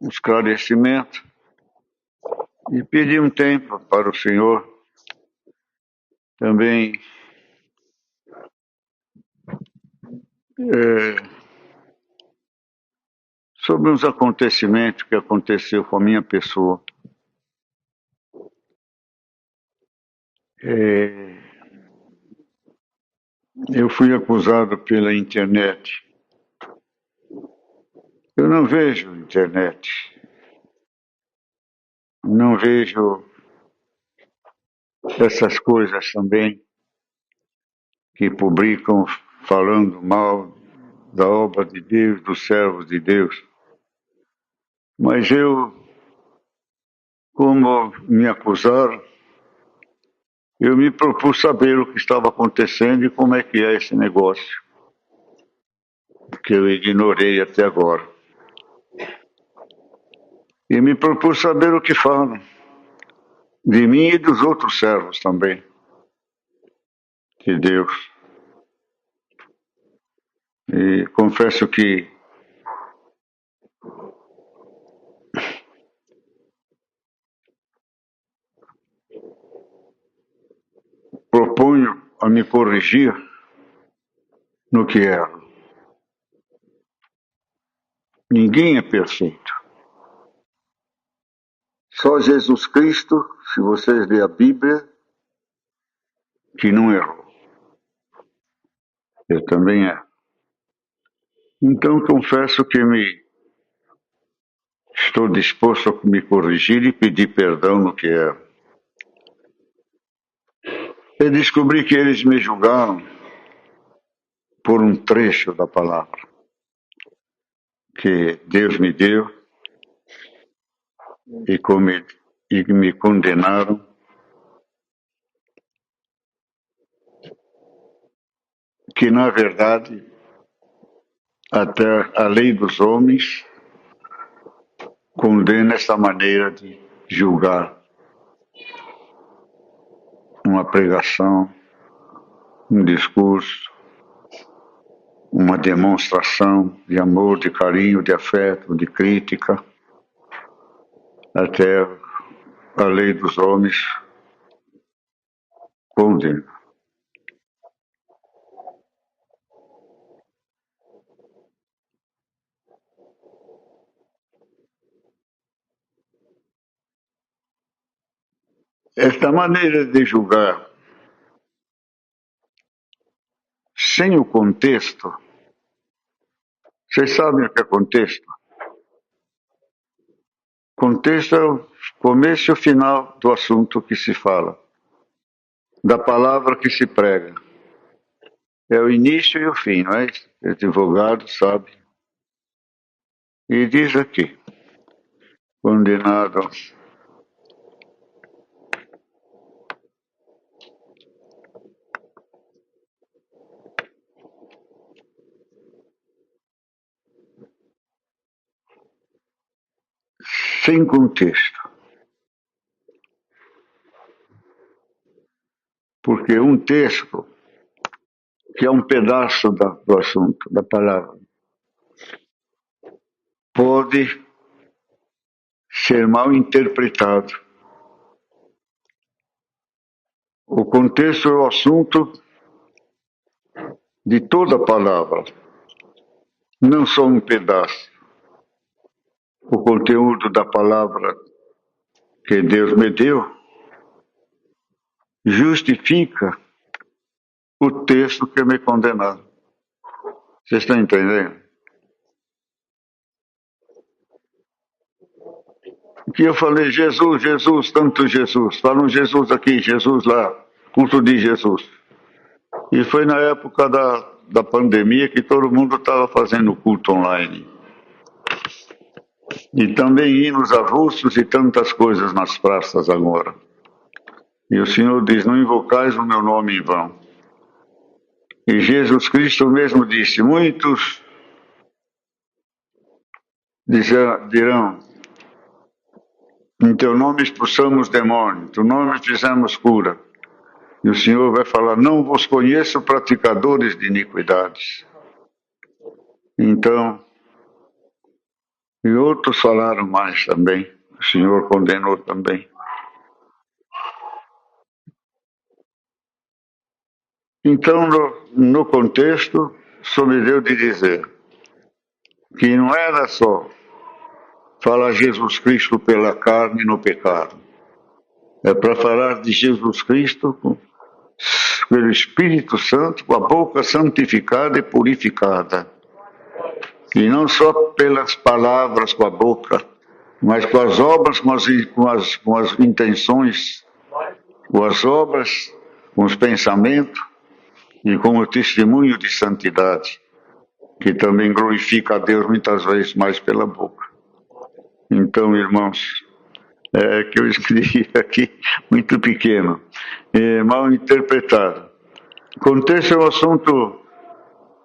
um esclarecimento e pedir um tempo para o Senhor também sobre uns acontecimentos que aconteceu com a minha pessoa. Eu fui acusado pela internet. Eu não vejo internet, não vejo essas coisas também que publicam falando mal da obra de Deus, dos servos de Deus. Mas eu, como me acusaram, eu me propus saber o que estava acontecendo e como é que é esse negócio, que eu ignorei até agora. E me propus saber o que falam de mim e dos outros servos também, de Deus. E confesso que proponho a me corrigir no que erro. Ninguém é perfeito. Só Jesus Cristo, se vocês lerem a Bíblia, que não errou. Eu também erro. Então confesso que estou disposto a me corrigir e pedir perdão no que erro. Eu descobri que eles me julgaram por um trecho da palavra que Deus me deu e me condenaram que, na verdade, até a lei dos homens condena essa maneira de julgar uma pregação, um discurso, uma demonstração de amor, de carinho, de afeto, de crítica, até a lei dos homens condena. Esta maneira de julgar sem o contexto, vocês sabem o que é contexto? Contexto é o começo e o final do assunto que se fala, da palavra que se prega. É o início e o fim, não é? O advogado sabe. E diz aqui, condenado sem contexto. Porque um texto, que é um pedaço do assunto, da palavra, pode ser mal interpretado. O contexto é o assunto de toda a palavra, não só um pedaço. O conteúdo da palavra que Deus me deu justifica o texto que me condenaram. Vocês estão entendendo? Que eu falei, Jesus, Jesus, tanto Jesus. Falam Jesus aqui, Jesus lá, culto de Jesus. E foi na época da pandemia que todo mundo estava fazendo culto online. E também hinos avulsos e tantas coisas nas praças agora. E o Senhor diz, não invocais o meu nome em vão. E Jesus Cristo mesmo disse, muitos dirão, em teu nome expulsamos demônios, em teu nome fizemos cura. E o Senhor vai falar, não vos conheço praticadores de iniquidades. Então, E outros falaram mais também. O Senhor condenou também. Então, no contexto, só me deu de dizer que não era só falar Jesus Cristo pela carne no pecado. É para falar de Jesus Cristo pelo Espírito Santo, com a boca santificada e purificada. E não só pelas palavras com a boca, mas com as obras, com as intenções, com as obras, com os pensamentos e com o testemunho de santidade, que também glorifica a Deus muitas vezes mais pela boca. Então, irmãos, que eu escrevi aqui muito pequeno, mal interpretado. Contexto é um assunto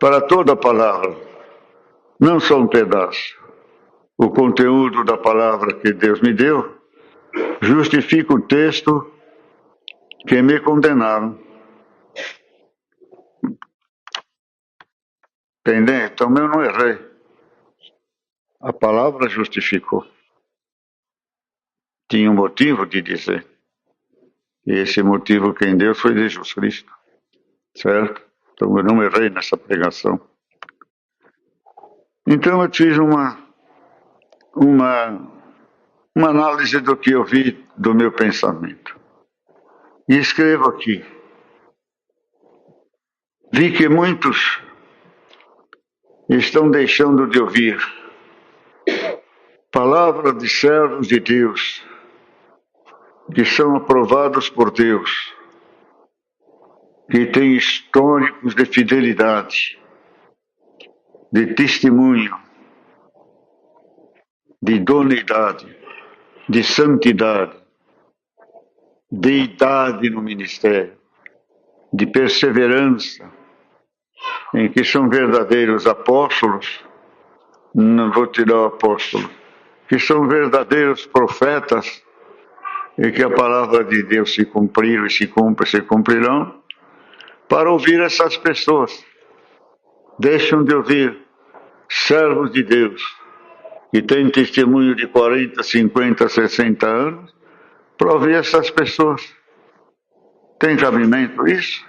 para toda a palavra, não só um pedaço. O conteúdo da palavra que Deus me deu justifica o texto que me condenaram. Entendeu? Então eu não errei. A palavra justificou. Tinha um motivo de dizer. E esse motivo quem deu foi Jesus Cristo. Certo? Então eu não errei nessa pregação. Então eu fiz uma análise do que eu vi do meu pensamento. E escrevo aqui. Vi que muitos estão deixando de ouvir palavras de servos de Deus, que são aprovados por Deus, que têm históricos de fidelidade, de testemunho, de idoneidade, de santidade, de idade no ministério, de perseverança, em que são verdadeiros apóstolos, não vou tirar o apóstolo, que são verdadeiros profetas, e que a palavra de Deus se cumpriram e se cumprirão, para ouvir essas pessoas. Deixam de ouvir servos de Deus, que têm testemunho de 40, 50, 60 anos, para ouvir essas pessoas. Tem cabimento isso?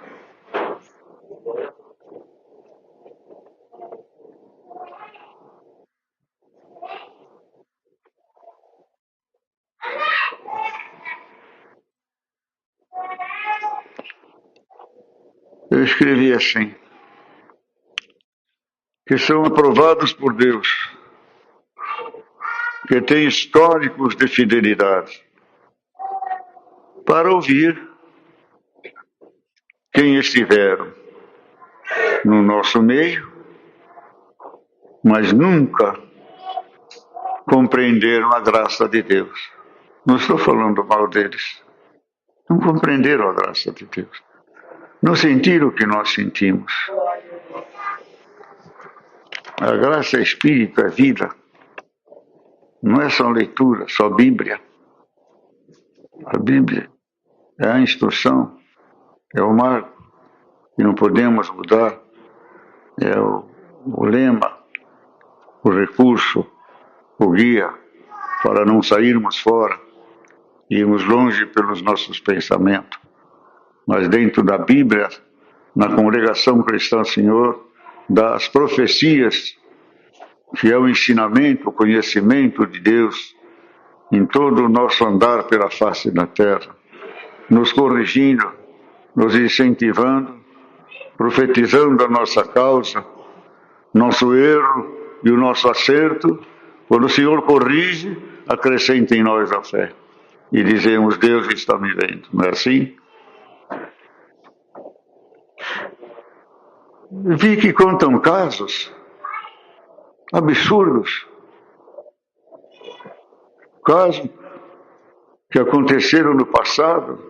Eu escrevi assim, que são aprovados por Deus, que têm históricos de fidelidade, para ouvir quem estiveram no nosso meio, mas nunca compreenderam a graça de Deus. Não estou falando mal deles. Não compreenderam a graça de Deus. Não sentiram o que nós sentimos. A graça é espírito, é vida. Não é só leitura, só Bíblia. A Bíblia é a instrução, é o marco que não podemos mudar, é o lema, o recurso, o guia para não sairmos fora e irmos longe pelos nossos pensamentos. Mas dentro da Bíblia, na congregação cristã Senhor, das profecias, que é o ensinamento, o conhecimento de Deus em todo o nosso andar pela face da terra, nos corrigindo, nos incentivando, profetizando a nossa causa, nosso erro e o nosso acerto. Quando o Senhor corrige, acrescenta em nós a fé. E dizemos, Deus está me vendo. Não é assim? Vi que contam casos absurdos. Casos que aconteceram no passado,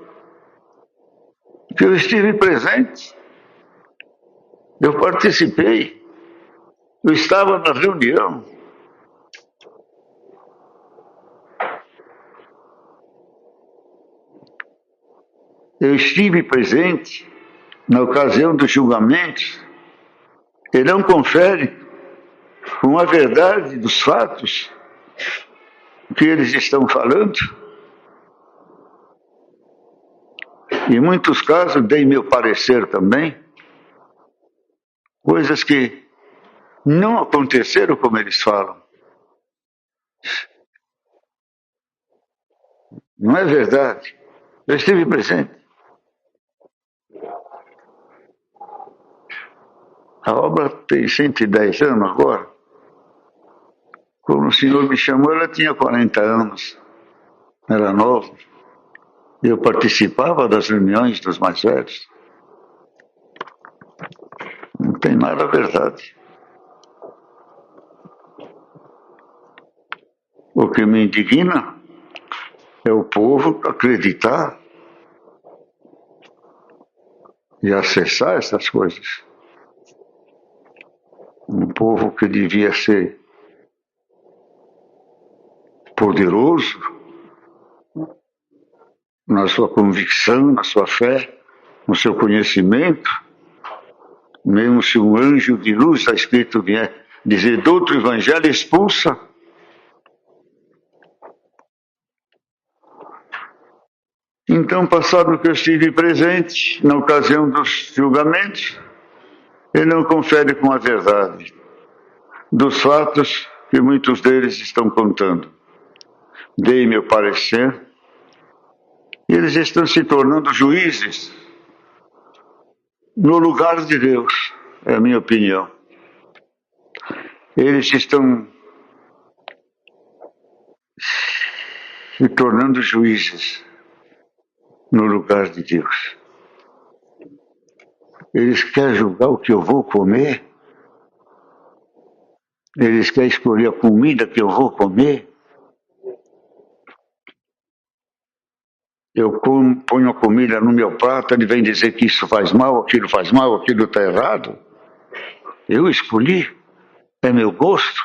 que eu estive presente. Eu participei. Eu estava na reunião. Eu estive presente na ocasião dos julgamentos. E não confere com a verdade dos fatos que eles estão falando. Em muitos casos, dei meu parecer também, coisas que não aconteceram como eles falam. Não é verdade. Eu estive presente. A obra tem 110 anos agora. Quando o senhor me chamou, ela tinha 40 anos. Era nova. Eu participava das reuniões dos mais velhos. Não tem nada a verdade. O que me indigna é o povo acreditar e acessar essas coisas. Um povo que devia ser poderoso na sua convicção, na sua fé, no seu conhecimento, mesmo se um anjo de luz, está escrito, vier dizer de outro evangelho, expulsa. Então, passado que eu estive presente, na ocasião dos julgamentos, ele não confere com a verdade dos fatos que muitos deles estão contando. Dei meu parecer, e eles estão se tornando juízes no lugar de Deus, é a minha opinião. Eles estão se tornando juízes no lugar de Deus. Eles querem julgar o que eu vou comer, eles querem escolher a comida que eu vou comer. Eu ponho a comida no meu prato, ele vem dizer que isso faz mal, aquilo está errado. Eu escolhi, é meu gosto,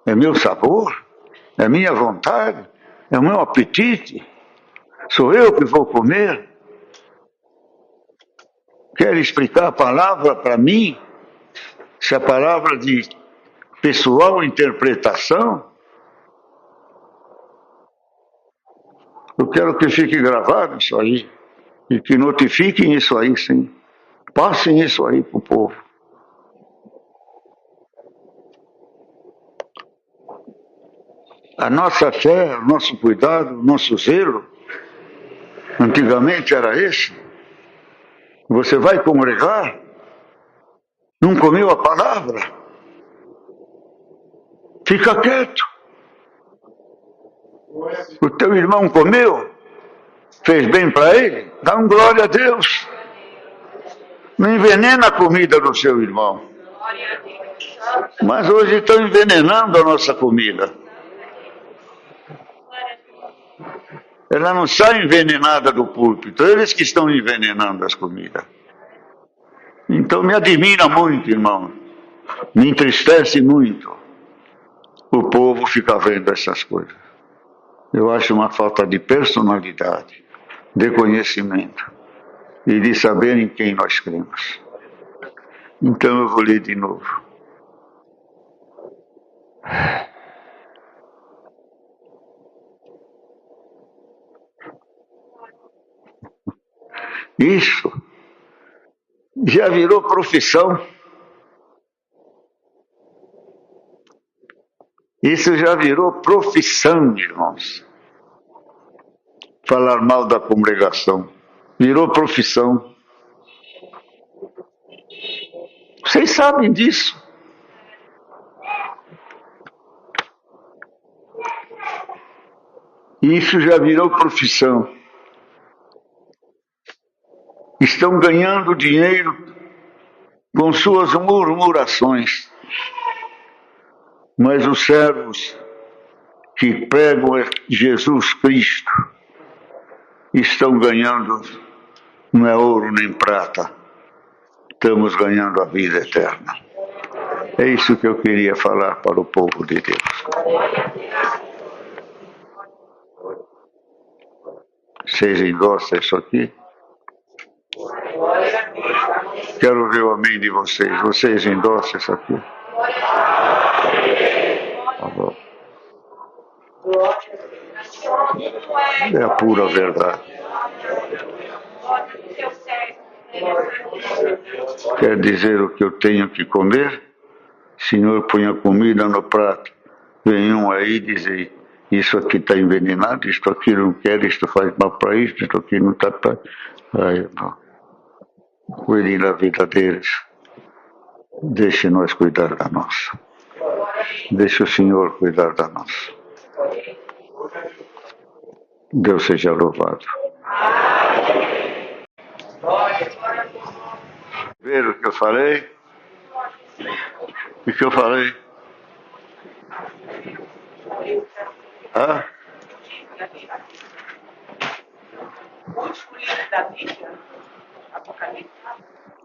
é meu sabor, é minha vontade, é o meu apetite. Sou eu que vou comer. Quer explicar a palavra para mim? Se a palavra de pessoal interpretação, eu quero que fique gravado isso aí. E que notifiquem isso aí, sim. Passem isso aí para o povo. A nossa fé, o nosso cuidado, o nosso zelo, antigamente era esse. Você vai congregar, não comeu a palavra, fica quieto. O teu irmão comeu, fez bem para ele, dá um glória a Deus. Não envenena a comida do seu irmão. Mas hoje estão envenenando a nossa comida. Ela não sai envenenada do púlpito, eles que estão envenenando as comidas. Então me admira muito, irmão. Me entristece muito o povo ficar vendo essas coisas. Eu acho uma falta de personalidade, de conhecimento e de saber em quem nós cremos. Então eu vou ler de novo. Isso já virou profissão. Isso já virou profissão, irmãos. Falar mal da congregação. Virou profissão. Vocês sabem disso. Isso já virou profissão. Estão ganhando dinheiro com suas murmurações. Mas os servos que pregam Jesus Cristo estão ganhando, não é ouro nem prata, estamos ganhando a vida eterna. É isso que eu queria falar para o povo de Deus. Vocês endossam isso aqui? Quero ver o amém de vocês. Vocês endossam isso aqui? Tá bom. É a pura verdade. Quer dizer o que eu tenho que comer? Senhor, põe a comida no prato. Vem um aí dizer, isso aqui está envenenado, isto aqui não quero, isto faz mal para isto aqui não está para... Aí, não. Cuidem da vida deles. Deixe nós cuidar da nossa. Deixe o Senhor cuidar da nossa. Deus seja louvado. Ver o que eu falei? O que eu falei? Ah?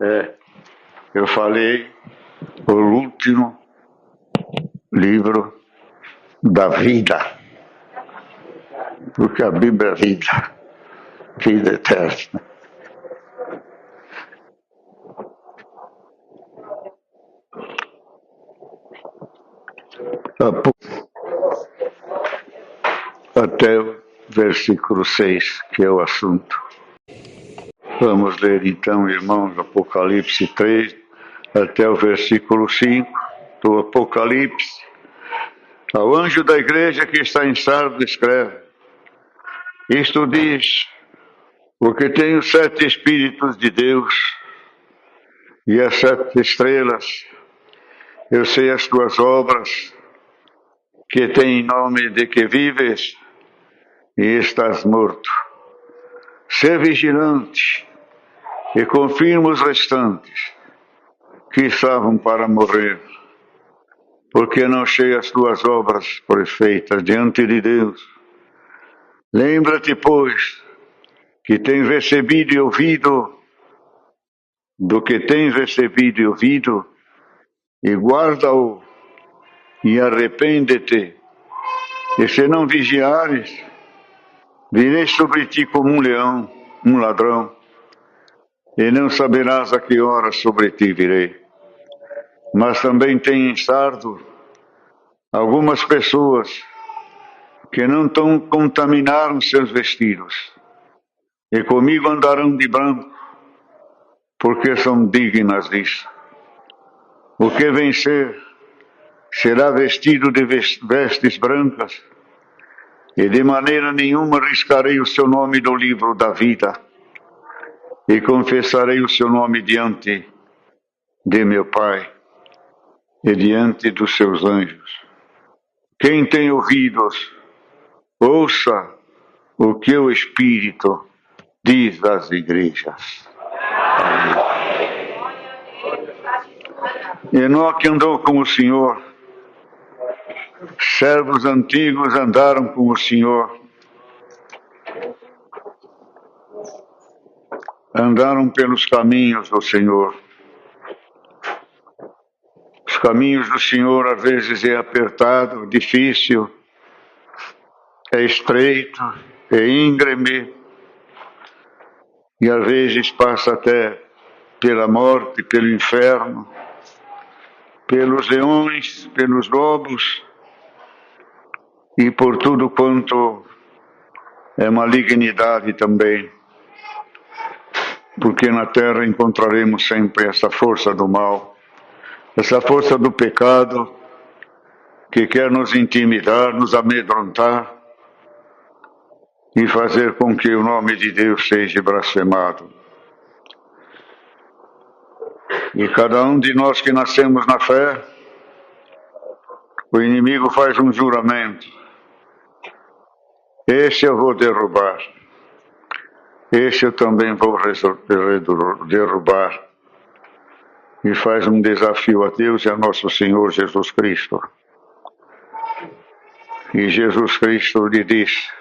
É, eu falei o último livro da vida, porque a Bíblia é vida eterna. Até o versículo 6, que é o assunto. Vamos ler então, irmãos, Apocalipse 3, até o versículo 5 do Apocalipse. Ao anjo da igreja que está em Sardes escreve: isto diz, porque tenho 7 Espíritos de Deus e as 7 estrelas. Eu sei as tuas obras, que têm nome de que vives e estás morto. Sê vigilante e confirma os restantes, que estavam para morrer, porque não sei as tuas obras perfeitas diante de Deus. Lembra-te, pois, que tens recebido e ouvido, do que tens recebido e ouvido, e guarda-o, e arrepende-te. E se não vigiares, virei sobre ti como um leão, um ladrão, e não saberás a que hora sobre ti virei. Mas também tem em Sardo algumas pessoas que não contaminaram seus vestidos, e comigo andarão de branco, porque são dignas disso. O que vencer será vestido de vestes brancas, e de maneira nenhuma riscarei o seu nome do livro da vida, e confessarei o seu nome diante de meu Pai e diante dos seus anjos. Quem tem ouvidos, ouça o que o Espírito diz às igrejas. Enoque andou com o Senhor, servos antigos andaram com o Senhor, andaram pelos caminhos do Senhor. Os caminhos do Senhor às vezes é apertado, difícil, é estreito, é íngreme, e às vezes passa até pela morte, pelo inferno, pelos leões, pelos lobos, e por tudo quanto é malignidade também, porque na terra encontraremos sempre essa força do mal, essa força do pecado, que quer nos intimidar, nos amedrontar e fazer com que o nome de Deus seja blasfemado. E cada um de nós que nascemos na fé, o inimigo faz um juramento: esse eu vou derrubar, esse eu também vou derrubar. E faz um desafio a Deus e a nosso Senhor Jesus Cristo. E Jesus Cristo lhe diz: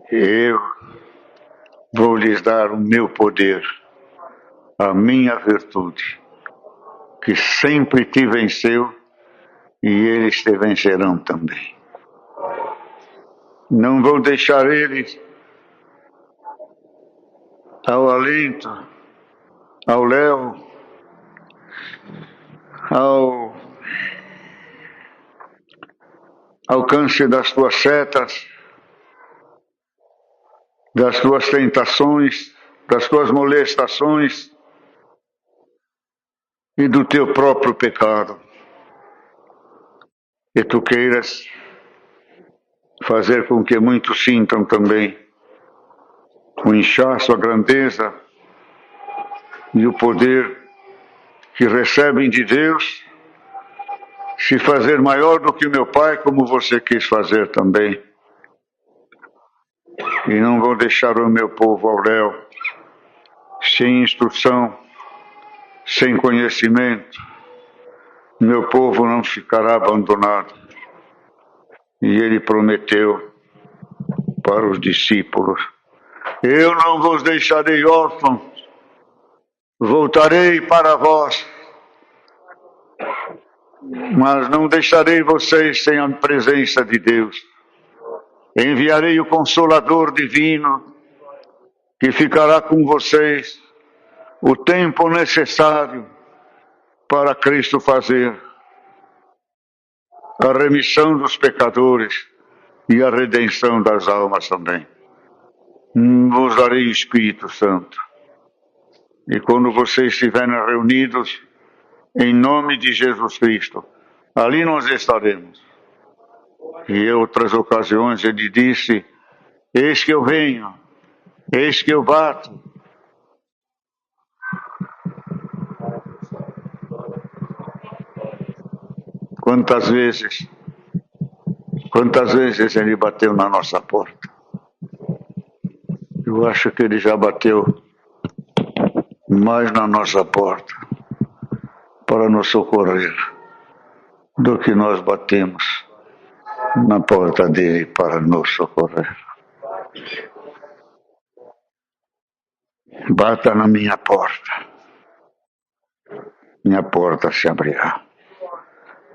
eu vou lhes dar o meu poder, a minha virtude, que sempre te venceu, e eles te vencerão também. Não vou deixar eles ao alento, ao léu, alcance das tuas setas, das tuas tentações, das tuas molestações e do teu próprio pecado. E tu queiras fazer com que muitos sintam também o inchaço, a grandeza e o poder que recebem de Deus, se fazer maior do que o meu Pai, como você quis fazer também. E não vou deixar o meu povo ao léu, sem instrução, sem conhecimento. Meu povo não ficará abandonado. E ele prometeu para os discípulos: eu não vos deixarei órfãos, voltarei para vós, mas não deixarei vocês sem a presença de Deus. Enviarei o Consolador Divino, que ficará com vocês o tempo necessário para Cristo fazer a remissão dos pecadores e a redenção das almas também. Vos darei o Espírito Santo. E quando vocês estiverem reunidos em nome de Jesus Cristo, ali nós estaremos. E em outras ocasiões ele disse: eis que eu venho, eis que eu bato. Quantas vezes ele bateu na nossa porta? Eu acho que ele já bateu mais na nossa porta para nos socorrer do que nós batemos na porta dele para nos socorrer. Bata na minha porta se abrirá.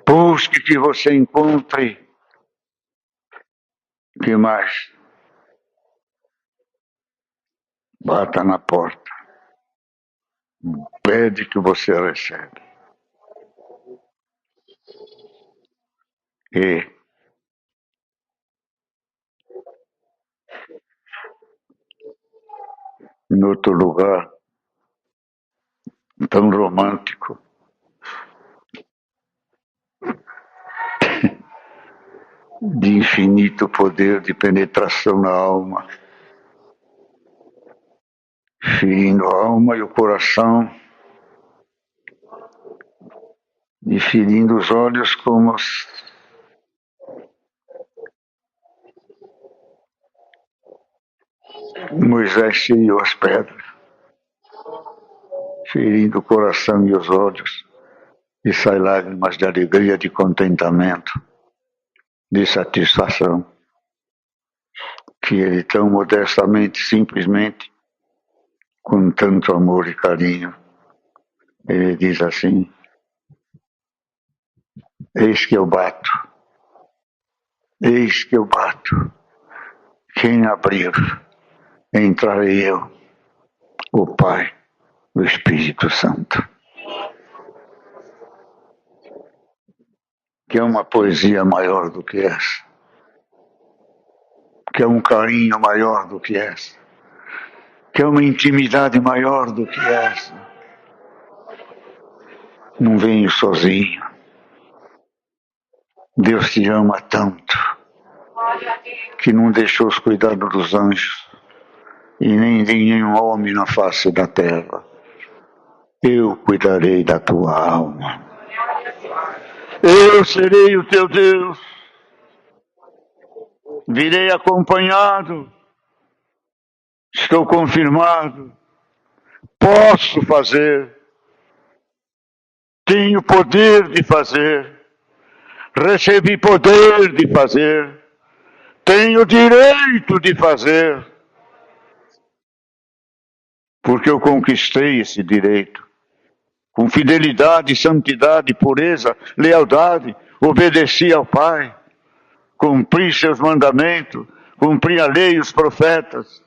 Busque que você encontre. Que mais? Bata na porta. Pede que você recebe. E em outro lugar tão romântico, de infinito poder de penetração na alma, ferindo a alma e o coração, e ferindo os olhos como Moisés feriu as pedras, ferindo o coração e os olhos, e sai lágrimas de alegria, de contentamento, de satisfação, que ele tão modestamente, simplesmente, com tanto amor e carinho, ele diz assim: eis que eu bato, eis que eu bato, quem abrir, entrarei eu, o Pai, o Espírito Santo. Que é uma poesia maior do que essa, que é um carinho maior do que essa, que é uma intimidade maior do que essa. Não venho sozinho. Deus te ama tanto que não deixou os cuidados dos anjos e nem de nenhum homem na face da terra. Eu cuidarei da tua alma. Eu serei o teu Deus. Virei acompanhado. Estou confirmado. Posso fazer. Tenho poder de fazer. Recebi poder de fazer. Tenho direito de fazer. Porque eu conquistei esse direito. Com fidelidade, santidade, pureza, lealdade, obedeci ao Pai. Cumpri seus mandamentos, cumpri a lei e os profetas,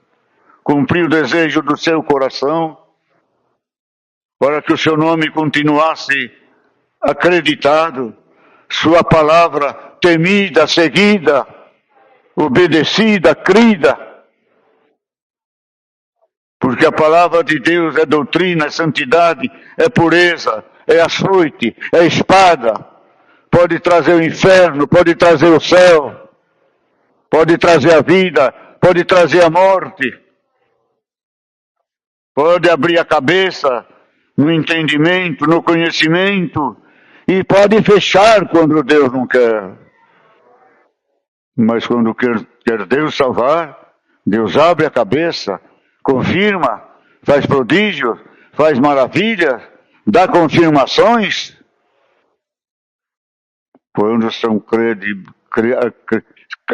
cumpri o desejo do seu coração, para que o seu nome continuasse acreditado, sua palavra temida, seguida, obedecida, crida. Porque a palavra de Deus é doutrina, é santidade, é pureza, é açoite, é espada. Pode trazer o inferno, pode trazer o céu, pode trazer a vida, pode trazer a morte. Pode abrir a cabeça no entendimento, no conhecimento, e pode fechar quando Deus não quer. Mas quando quer Deus salvar, Deus abre a cabeça, confirma, faz prodígios, faz maravilhas, dá confirmações. Quando são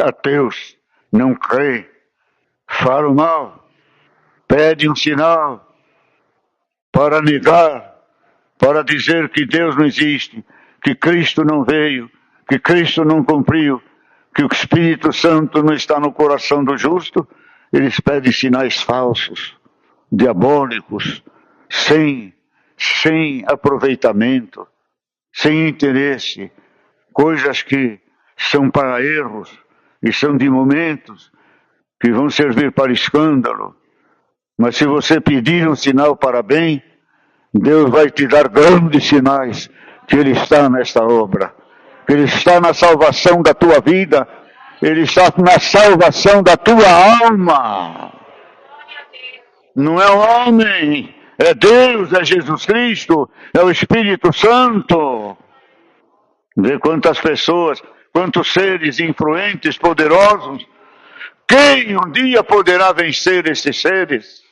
ateus, não creem, falam mal, pedem um sinal para negar, para dizer que Deus não existe, que Cristo não veio, que Cristo não cumpriu, que o Espírito Santo não está no coração do justo, eles pedem sinais falsos, diabólicos, sem aproveitamento, sem interesse, coisas que são para erros e são de momentos que vão servir para escândalo. Mas se você pedir um sinal para bem, Deus vai te dar grandes sinais que Ele está nesta obra, que Ele está na salvação da tua vida, Ele está na salvação da tua alma. Não é o homem, é Deus, é Jesus Cristo, é o Espírito Santo. Vê quantas pessoas, quantos seres influentes, poderosos. Quem um dia poderá vencer esses seres?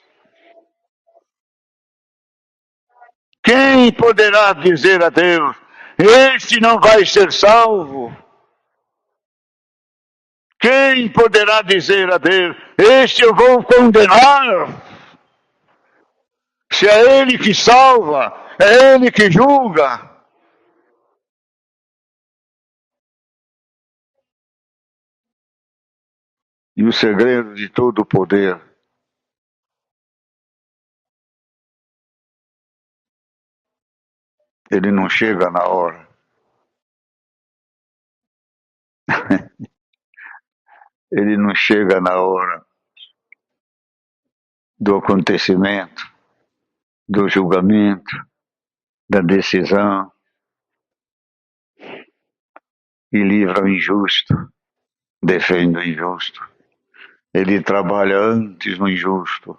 Quem poderá dizer a Deus, este não vai ser salvo? Quem poderá dizer a Deus, este eu vou condenar? Se é Ele que salva, é Ele que julga. E o segredo de todo o poder ele não chega na hora. Ele não chega na hora do acontecimento, do julgamento, da decisão e livra o injusto, defende o injusto. Ele trabalha antes no injusto,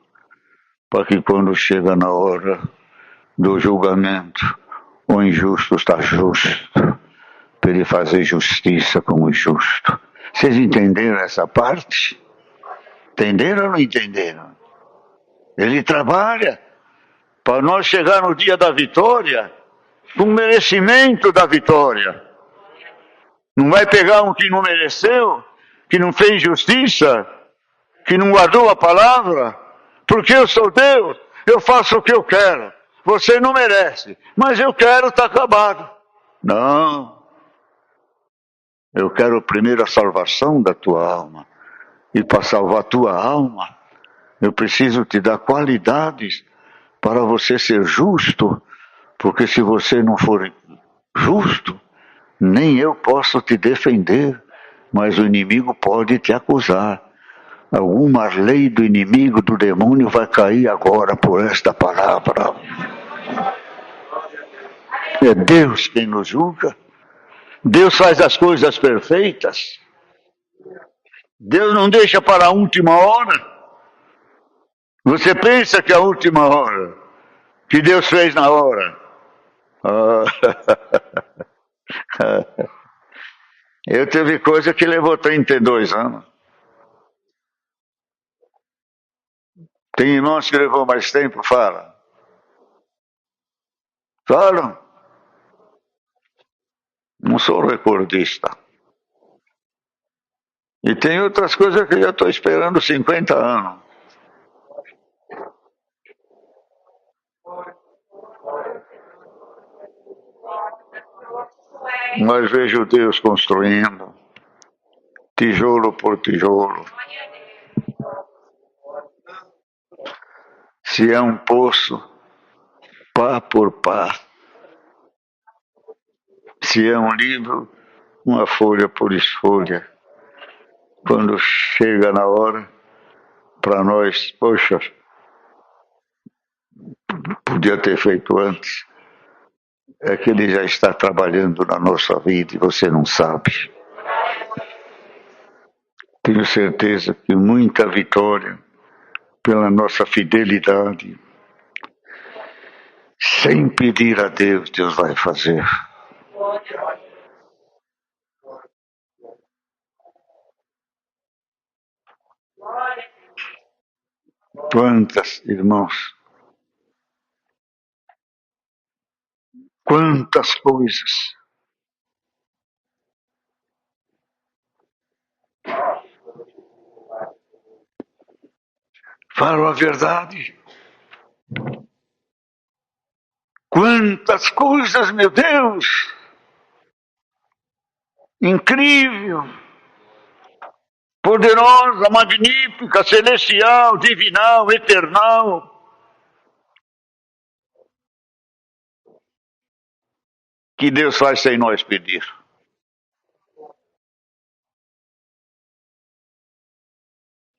para que quando chega na hora do julgamento, o injusto está justo, para ele fazer justiça com o justo. Vocês entenderam essa parte? Entenderam ou não entenderam? Ele trabalha para nós chegar no dia da vitória, com merecimento da vitória. Não vai pegar um que não mereceu, que não fez justiça, que não guardou a palavra, porque eu sou Deus, eu faço o que eu quero. Você não merece, mas eu quero, está acabado. Não. Eu quero primeiro a salvação da tua alma. E para salvar a tua alma, eu preciso te dar qualidades para você ser justo, porque se você não for justo, nem eu posso te defender, mas o inimigo pode te acusar. Alguma lei do inimigo, do demônio, vai cair agora por esta palavra. É Deus quem nos julga. Deus faz as coisas perfeitas. Deus não deixa para a última hora. Você pensa que é a última hora, que Deus fez na hora. Eu teve coisa que levou 32 anos. Tem irmãos que levou mais tempo, fala. Falam. Não sou recordista. E tem outras coisas que eu já estou esperando 50 anos. Mas vejo Deus construindo, tijolo por tijolo. Se é um poço, pá por pá. Se é um livro, uma folha por folha. Quando chega na hora, para nós, poxa, podia ter feito antes. É que ele já está trabalhando na nossa vida e você não sabe. Tenho certeza que muita vitória pela nossa fidelidade. Sem pedir a Deus, Deus vai fazer. Quantas, irmãos, quantas coisas. Falo a verdade. Quantas coisas, meu Deus! Incrível, poderosa, magnífica, celestial, divinal, eternal. Que Deus faz sem nós pedir.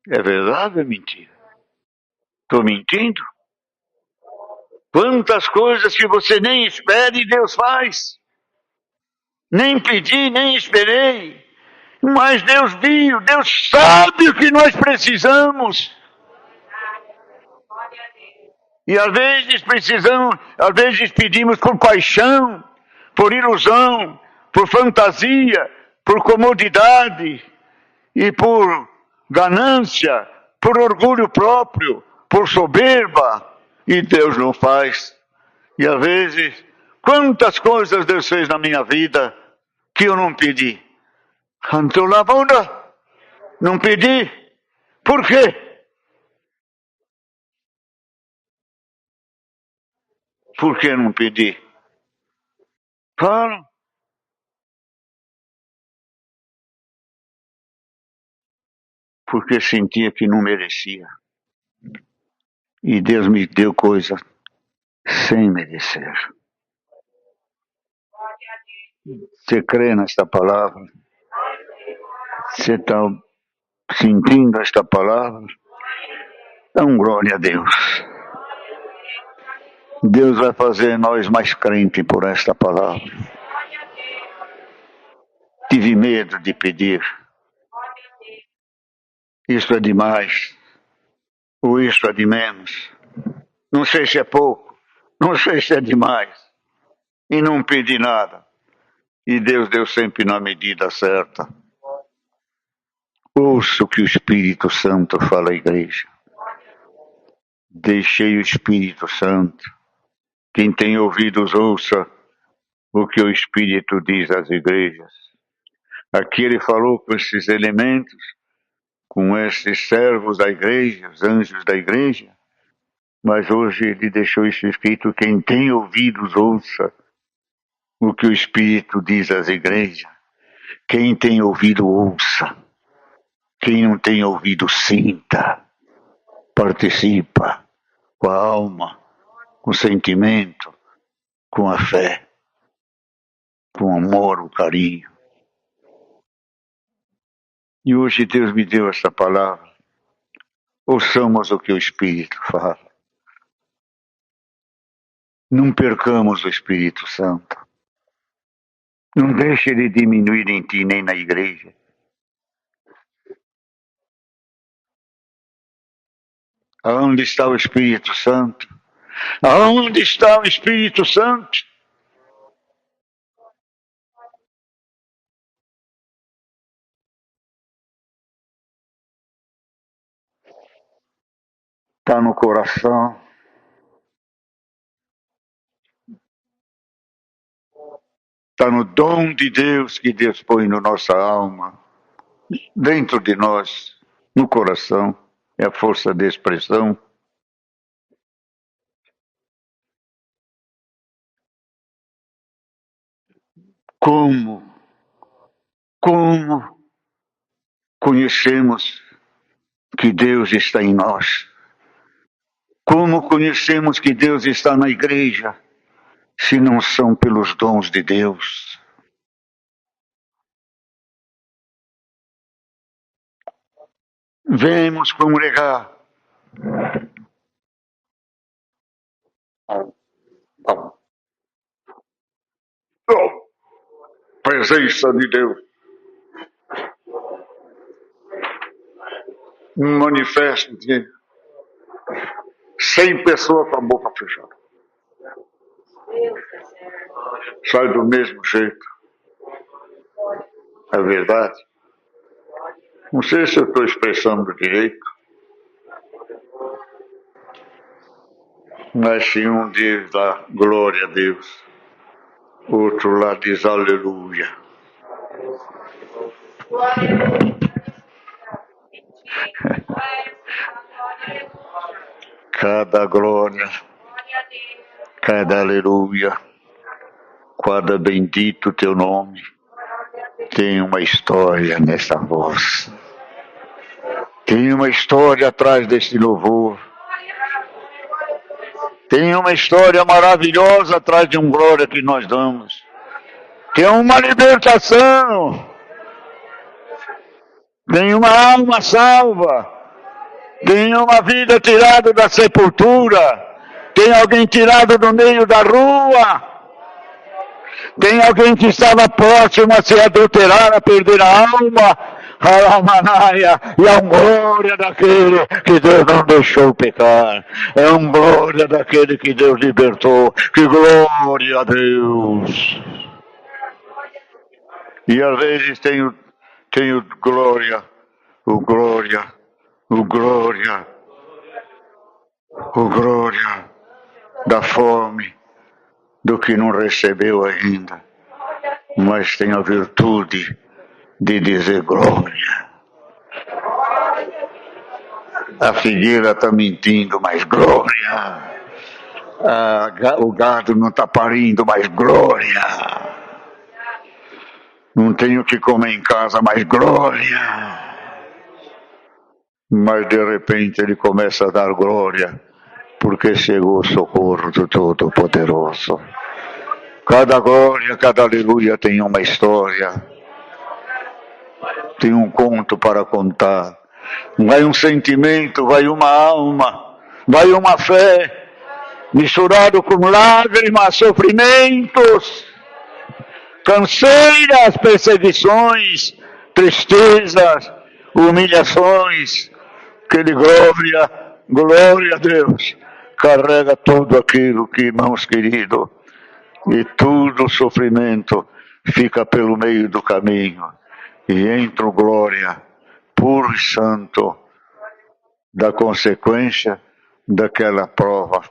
É verdade ou é mentira? Estou mentindo? Quantas coisas que você nem espera e Deus faz. Nem pedi, nem esperei. Mas Deus viu, Deus sabe o que nós precisamos. E às vezes pedimos por paixão, por ilusão, por fantasia, por comodidade e por ganância, por orgulho próprio, por soberba. E Deus não faz. E às vezes, quantas coisas Deus fez na minha vida que eu não pedi. Cantou la bunda, não pedi. Por quê? Por que não pedi? Claro, porque sentia que não merecia. E Deus me deu coisa sem merecer. Você crê nesta palavra? Você está sentindo esta palavra? Então, glória a Deus. Deus vai fazer nós mais crentes por esta palavra. Tive medo de pedir. Isso é demais. Ou isso é de menos. Não sei se é pouco. Não sei se é demais. E não pedi nada. E Deus deu sempre na medida certa. Ouça o que o Espírito Santo fala à igreja. Deixei o Espírito Santo. Quem tem ouvidos, ouça o que o Espírito diz às igrejas. Aqui ele falou com esses elementos, com esses servos da igreja, os anjos da igreja, mas hoje ele deixou isso escrito: quem tem ouvidos, ouça o que o Espírito diz às igrejas. Quem tem ouvido, ouça. Quem não tem ouvido, sinta. Participa com a alma, com o sentimento, com a fé, com o amor, o carinho. E hoje Deus me deu essa palavra. Ouçamos o que o Espírito fala. Não percamos o Espírito Santo. Não deixe ele diminuir em ti nem na igreja. Aonde está o Espírito Santo? Aonde está o Espírito Santo? Está no coração. Está no dom de Deus que Deus põe na nossa alma, dentro de nós, no coração. É a força de expressão. Como conhecemos que Deus está em nós? Como conhecemos que Deus está na igreja, se não são pelos dons de Deus? Vemos congregar. Oh, presença de Deus. Um manifesto de 100 pessoas com a boca fechada. Sai do mesmo jeito. É verdade? Não sei se eu estou expressando direito, mas se um diz lá, glória a Deus, outro lá diz aleluia. Cada glória, cada aleluia, cada bendito teu nome, tem uma história nessa voz. Tem uma história atrás desse louvor. Tem uma história maravilhosa atrás de um glória que nós damos. Tem uma libertação. Tem uma alma salva. Tem uma vida tirada da sepultura. Tem alguém tirado do meio da rua. Tem alguém que estava próximo a se adulterar, a perder a alma. Alamanaia, e é um glória daquele que Deus não deixou pecar. É um glória daquele que Deus libertou. Que glória a Deus. E às vezes tenho glória, o glória, o glória, o glória da fome, do que não recebeu ainda, mas tem a virtude de dizer glória. A figueira está mentindo, mas glória. O gado não está parindo, mas glória. Não tenho o que comer em casa, mas glória. Mas de repente ele começa a dar glória, porque chegou o socorro do Todo-Poderoso. Cada glória, cada aleluia tem uma história, tem um conto para contar. Vai um sentimento, vai uma alma, vai uma fé, misturado com lágrimas, sofrimentos, canseiras, perseguições, tristezas, humilhações. Aquele glória, glória a Deus, carrega tudo aquilo que, irmãos queridos, e tudo o sofrimento fica pelo meio do caminho, e entra o glória puro e santo da consequência daquela prova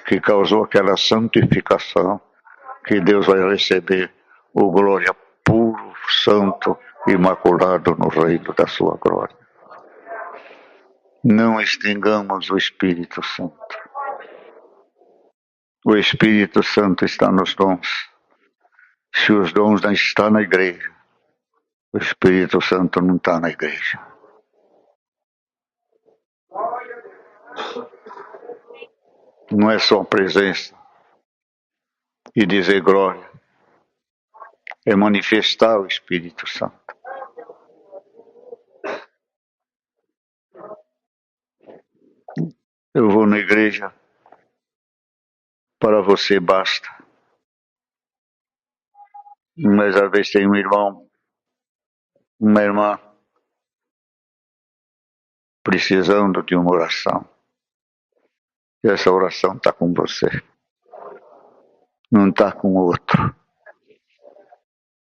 que causou aquela santificação, que Deus vai receber o glória puro, santo, imaculado no reino da sua glória. Não extingamos o Espírito Santo. O Espírito Santo está nos dons. Se os dons não estão na igreja, o Espírito Santo não está na igreja. Não é só presença e dizer glória, é manifestar o Espírito Santo. Eu vou na igreja, para você basta. Mas às vezes tem um irmão, uma irmã, precisando de uma oração. E essa oração está com você, não está com outro.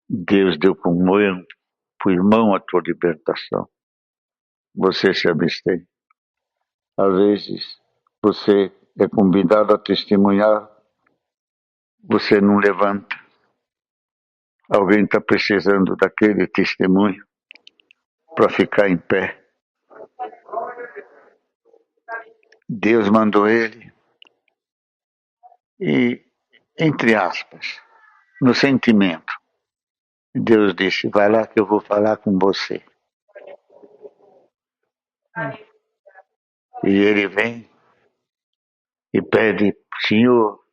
Deus deu para o irmão a tua libertação. Você se abstém. Às vezes você é convidado a testemunhar, você não levanta. Alguém está precisando daquele testemunho para ficar em pé. Deus mandou ele e, entre aspas, no sentimento, Deus disse, vai lá que eu vou falar com você. E ele vem e pede, Senhor,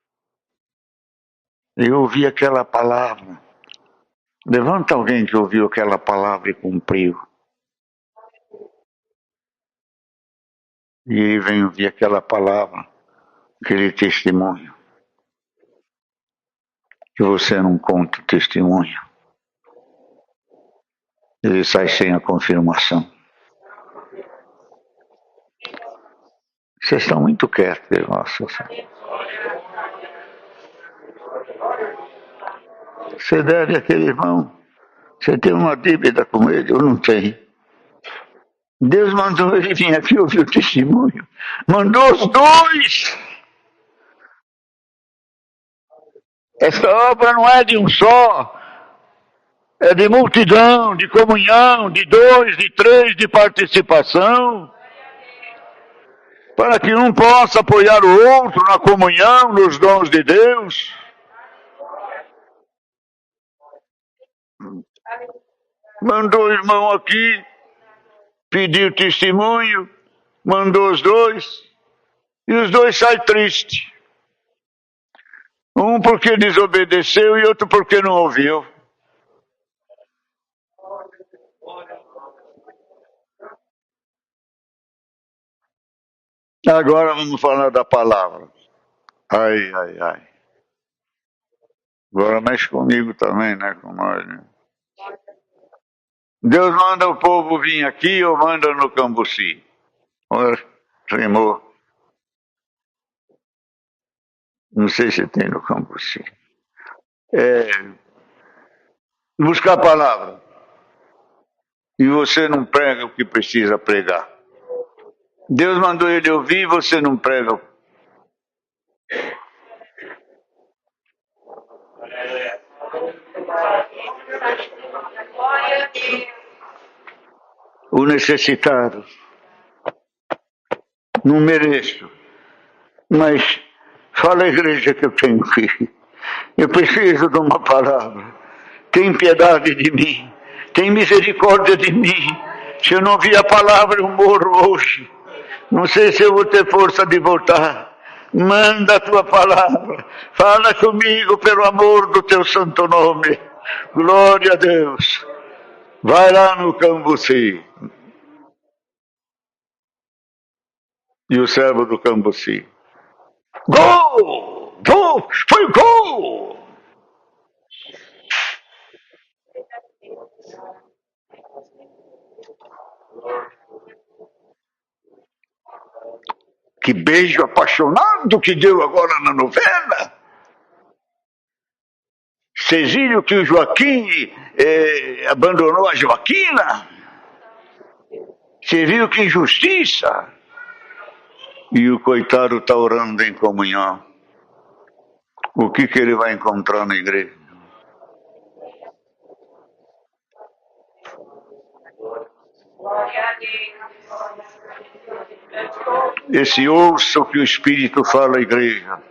eu ouvi aquela palavra. Levanta alguém que ouviu aquela palavra e cumpriu. E aí vem ouvir aquela palavra, aquele testemunho, que você não conta o testemunho. Ele sai sem a confirmação. Vocês estão muito quietos, nossa. Você deve aquele irmão. Você tem uma dívida com ele ou não tem? Deus mandou ele vir aqui ouvir o testemunho. Mandou os dois. Essa obra não é de um só. É de multidão, de comunhão, de dois, de três, de participação. Para que um possa apoiar o outro na comunhão, nos dons de Deus. Mandou o irmão aqui, pediu testemunho, mandou os dois, e os dois saem tristes. Um porque desobedeceu e outro porque não ouviu. Agora vamos falar da palavra. Ai, ai, ai. Agora mexe comigo também, né? Com nós, né? Deus manda o povo vir aqui ou manda no Cambuci? Olha, rimou. Não sei se tem no Cambuci. Buscar a palavra. E você não prega o que precisa pregar. Deus mandou ele ouvir e você não prega. O necessitado. Não mereço. Mas fala a igreja que eu tenho aqui. Eu preciso de uma palavra. Tem piedade de mim. Tem misericórdia de mim. Se eu não vi a palavra, eu morro hoje. Não sei se eu vou ter força de voltar. Manda a tua palavra. Fala comigo pelo amor do teu santo nome. Glória a Deus. Vai lá no Cambuci. E o servo do Cambuci. Gol! Gol! Foi gol! Que beijo apaixonado que deu agora na novela. Vocês viram que o Joaquim abandonou a Joaquina? Você viu que injustiça? E o coitado está orando em comunhão. O que ele vai encontrar na igreja? Esse ouço que o Espírito fala à igreja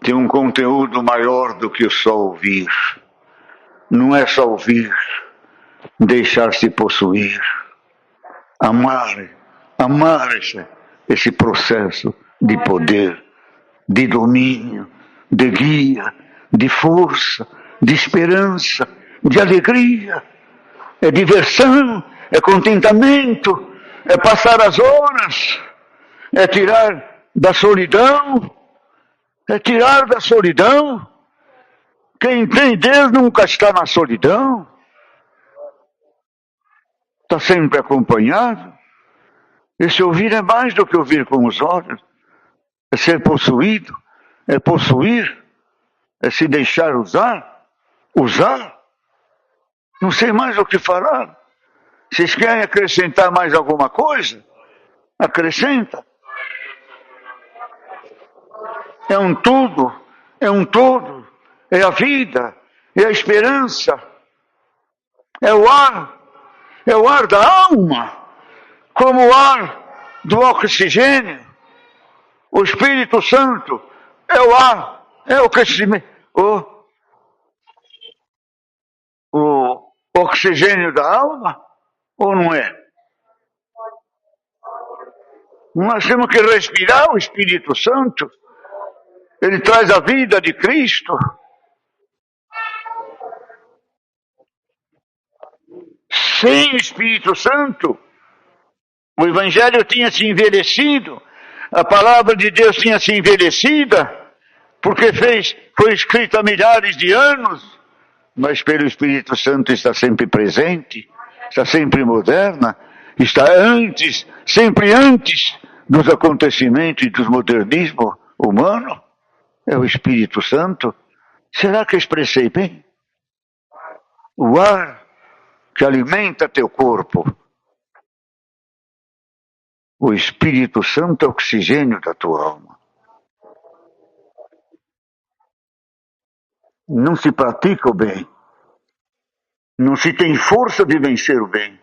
tem um conteúdo maior do que só ouvir. Não é só ouvir, deixar-se possuir, amar esse processo de poder, de domínio, de guia, de força, de esperança, de alegria. É diversão, é contentamento, é passar as horas, é tirar da solidão, é tirar da solidão. Quem tem Deus nunca está na solidão, está sempre acompanhado. Esse ouvir é mais do que ouvir com os olhos, é ser possuído, é possuir, é se deixar usar. Não sei mais o que falar. Vocês querem acrescentar mais alguma coisa? Acrescenta. É um tudo, é um todo, é a vida, é a esperança, é o ar da alma, como o ar do oxigênio. O Espírito Santo é o ar, é o crescimento, o oxigênio da alma, ou não é? Nós temos que respirar o Espírito Santo. Ele traz a vida de Cristo. Sem o Espírito Santo, O Evangelho tinha se envelhecido, a palavra de Deus tinha se envelhecida, porque foi escrita há milhares de anos, mas pelo Espírito Santo está sempre presente, está sempre moderna, está antes, sempre antes dos acontecimentos e dos modernismo humano. É o Espírito Santo. Será que expressei bem? O ar que alimenta teu corpo. O Espírito Santo é o oxigênio da tua alma. Não se pratica o bem. Não se tem força de vencer o bem.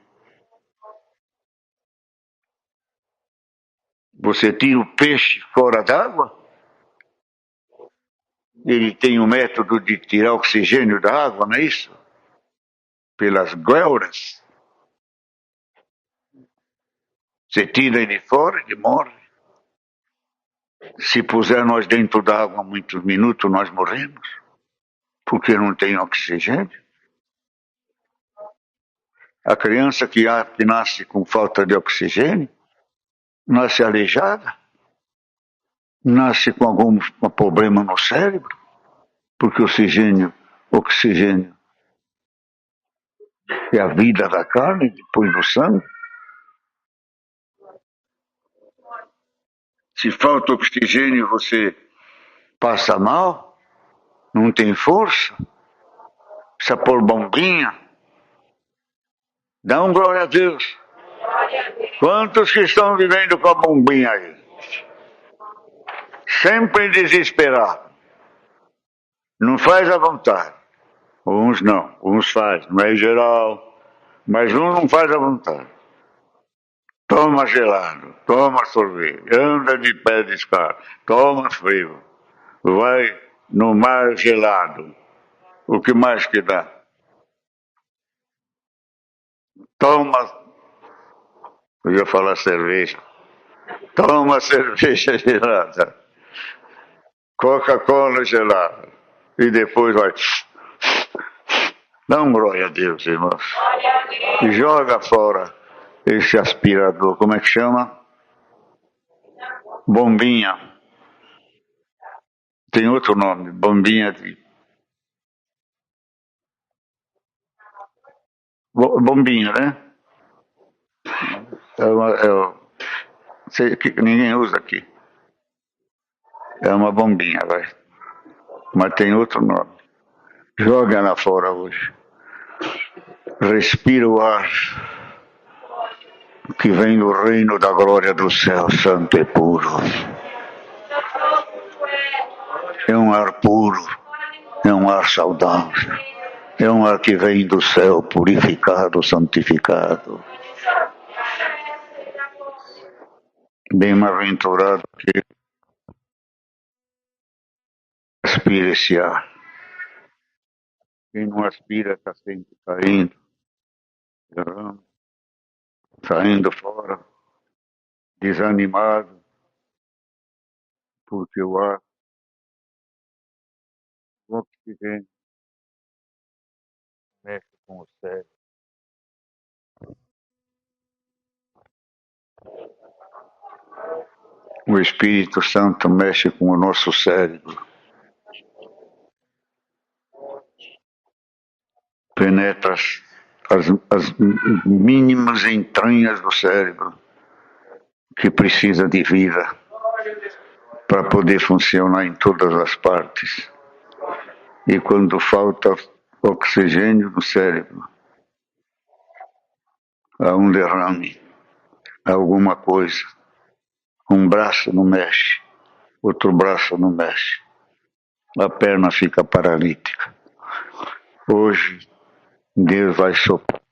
Você tira o peixe fora d'água, ele tem um método de tirar oxigênio da água, não é isso? Pelas gleuras. Você tira ele fora, ele morre. Se puser nós dentro da água muitos minutos, nós morremos, porque não tem oxigênio. A criança que nasce com falta de oxigênio, nasce aleijada, nasce com algum problema no cérebro, porque oxigênio é a vida da carne, depois do sangue. Se falta oxigênio, você passa mal, não tem força, precisa pôr bombinha. Dá um glória a Deus. Quantos que estão vivendo com a bombinha aí? Sempre desesperado. Não faz à vontade. Uns não, uns faz, não é geral, mas um não faz à vontade. Toma gelado, toma sorvete, anda de pé descalço, toma frio, vai no mar gelado. O que mais que dá? Toma, eu ia falar cerveja, toma cerveja gelada, Coca-Cola gelada, e depois vai. Dá um glória a Deus, irmãos. E joga fora esse aspirador, como é que chama? Bombinha. Tem outro nome, bombinha de. Bombinha, né? Sei que ninguém usa aqui. É uma bombinha, vai. Mas tem outro nome. Joga lá fora hoje. Respira o ar que vem do reino da glória do céu santo e puro. É um ar puro, é um ar saudável, é um ar que vem do céu purificado, santificado. Bem-aventurado que aspira esse ar. Quem não aspira está sempre saindo, saindo fora, desanimado, porque o ar, o oxigênio, mexe com o cérebro. O Espírito Santo mexe com o nosso cérebro, penetra as mínimas entranhas do cérebro, que precisa de vida para poder funcionar em todas as partes. E quando falta oxigênio no cérebro, há um derrame, há alguma coisa. Um braço não mexe, outro braço não mexe, a perna fica paralítica. Hoje, Deus vai soprar.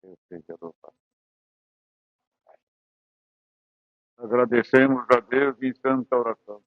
Deus seja louvado. Agradecemos a Deus em santa oração.